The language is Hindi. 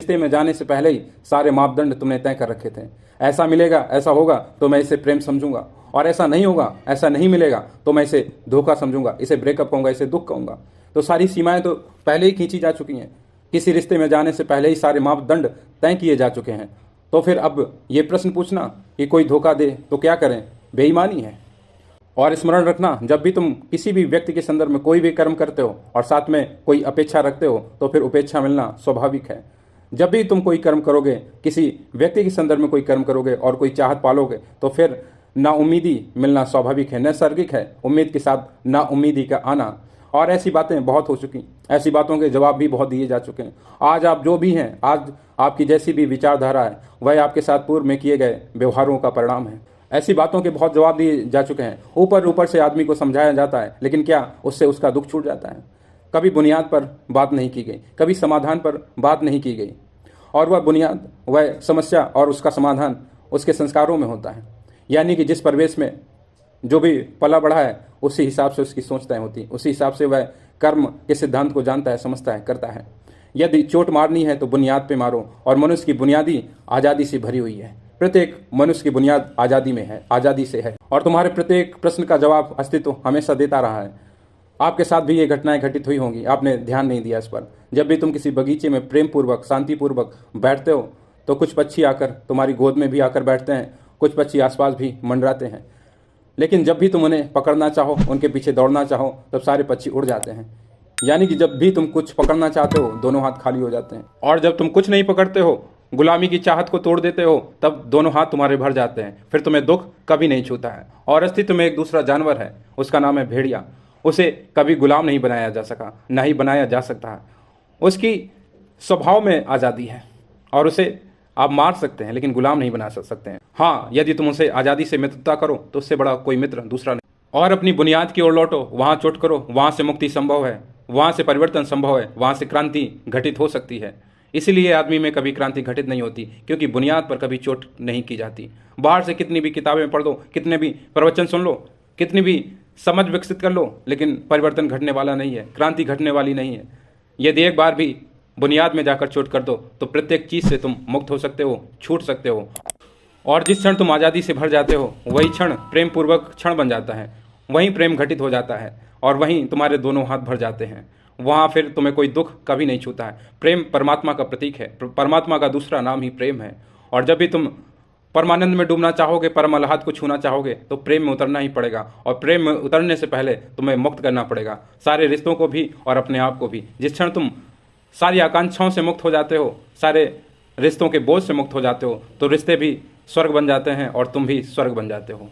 रिश्ते में जाने से पहले ही सारे मापदंड तुमने तय कर रखे थे। ऐसा मिलेगा, ऐसा होगा तो मैं इसे प्रेम समझूंगा, और ऐसा नहीं होगा, ऐसा नहीं मिलेगा तो मैं इसे धोखा समझूंगा, इसे ब्रेकअप कहूंगा, इसे दुख कहूंगा। तो सारी सीमाएं तो पहले ही खींची जा चुकी हैं। किसी रिश्ते में जाने से पहले ही सारे मापदंड तय किए जा चुके हैं। तो फिर अब ये प्रश्न पूछना कि कोई धोखा दे तो क्या करें, बेईमानी है। और स्मरण रखना, जब भी तुम किसी भी व्यक्ति के संदर्भ में कोई भी कर्म करते हो और साथ में कोई अपेक्षा रखते हो तो फिर उपेक्षा मिलना स्वाभाविक है। जब भी तुम कोई कर्म करोगे, किसी व्यक्ति के संदर्भ में कोई कर्म करोगे और कोई चाहत पालोगे तो फिर नाउम्मीदी मिलना स्वाभाविक है, नैसर्गिक है उम्मीद के साथ नाउम्मीदी का आना। और ऐसी बातें बहुत हो चुकी, ऐसी बातों के जवाब भी बहुत दिए जा चुके हैं। आज आप जो भी हैं, आज आपकी जैसी भी विचारधारा है, वह आपके साथ पूर्व में किए गए व्यवहारों का परिणाम है। ऐसी बातों के बहुत जवाब दिए जा चुके हैं। ऊपर ऊपर से आदमी को समझाया जाता है, लेकिन क्या उससे उसका दुख छूट जाता है? कभी बुनियाद पर बात नहीं की गई, कभी समाधान पर बात नहीं की गई। और वह बुनियाद, वह समस्या और उसका समाधान उसके संस्कारों में होता है। यानी कि जिस परिवेश में जो भी पला बढ़ा है, उसी हिसाब से उसकी सोच तय होती है, उसी हिसाब से वह कर्म के सिद्धांत को जानता है, समझता है, करता है। यदि चोट मारनी है तो बुनियाद पे मारो, और मनुष्य की बुनियादी आज़ादी से भरी हुई है। प्रत्येक मनुष्य की बुनियाद आज़ादी में है, आज़ादी से है। और तुम्हारे प्रत्येक प्रश्न का जवाब अस्तित्व हमेशा देता रहा है। आपके साथ भी ये घटनाएं घटित हुई होंगी, आपने ध्यान नहीं दिया इस पर। जब भी तुम किसी बगीचे में प्रेम पूर्वक, शांतिपूर्वक बैठते हो तो कुछ पक्षी आकर तुम्हारी गोद में भी आकर बैठते हैं, कुछ पक्षी आसपास भी मंडराते हैं। लेकिन जब भी तुम उन्हें पकड़ना चाहो, उनके पीछे दौड़ना चाहो, तब सारे पक्षी उड़ जाते हैं। यानी कि जब भी तुम कुछ पकड़ना चाहते हो, दोनों हाथ खाली हो जाते हैं। और जब तुम कुछ नहीं पकड़ते हो, गुलामी की चाहत को तोड़ देते हो, तब दोनों हाथ तुम्हारे भर जाते हैं। फिर तुम्हें दुख कभी नहीं छूता है। और अस्तित्व में एक दूसरा जानवर है, उसका नाम है भेड़िया। उसे कभी गुलाम नहीं बनाया जा सका, ना ही बनाया जा सकता है। उसकी स्वभाव में आज़ादी है और उसे आप मार सकते हैं लेकिन गुलाम नहीं बना सकते हैं। हाँ, यदि तुम उसे आज़ादी से मित्रता करो तो उससे बड़ा कोई मित्र दूसरा नहीं। और अपनी बुनियाद की ओर लौटो, वहाँ चोट करो, वहाँ से मुक्ति संभव है, वहाँ से परिवर्तन संभव है, वहाँ से क्रांति घटित हो सकती है। इसीलिए आदमी में कभी क्रांति घटित नहीं होती, क्योंकि बुनियाद पर कभी चोट नहीं की जाती। बाहर से कितनी भी किताबें पढ़ लो, कितने भी प्रवचन सुन लो, कितनी भी समझ विकसित कर लो, लेकिन परिवर्तन घटने वाला नहीं है, क्रांति घटने वाली नहीं है। यदि एक बार भी बुनियाद में जाकर चोट कर दो तो प्रत्येक चीज़ से तुम मुक्त हो सकते हो, छूट सकते हो। और जिस क्षण तुम आज़ादी से भर जाते हो, वही क्षण प्रेम पूर्वक क्षण बन जाता है। वहीं प्रेम घटित हो जाता है और वहीं तुम्हारे दोनों हाथ भर जाते हैं। वहाँ फिर तुम्हें कोई दुख कभी नहीं छूता है। प्रेम परमात्मा का प्रतीक है, परमात्मा का दूसरा नाम ही प्रेम है। और जब भी तुम परमानंद में डूबना चाहोगे, परम आह्लाद को छूना चाहोगे, तो प्रेम में उतरना ही पड़ेगा। और प्रेम में उतरने से पहले तुम्हें मुक्त करना पड़ेगा, सारे रिश्तों को भी और अपने आप को भी। जिस क्षण तुम सारी आकांक्षाओं से मुक्त हो जाते हो, सारे रिश्तों के बोझ से मुक्त हो जाते हो, तो रिश्ते भी स्वर्ग बन जाते हैं और तुम भी स्वर्ग बन जाते हो।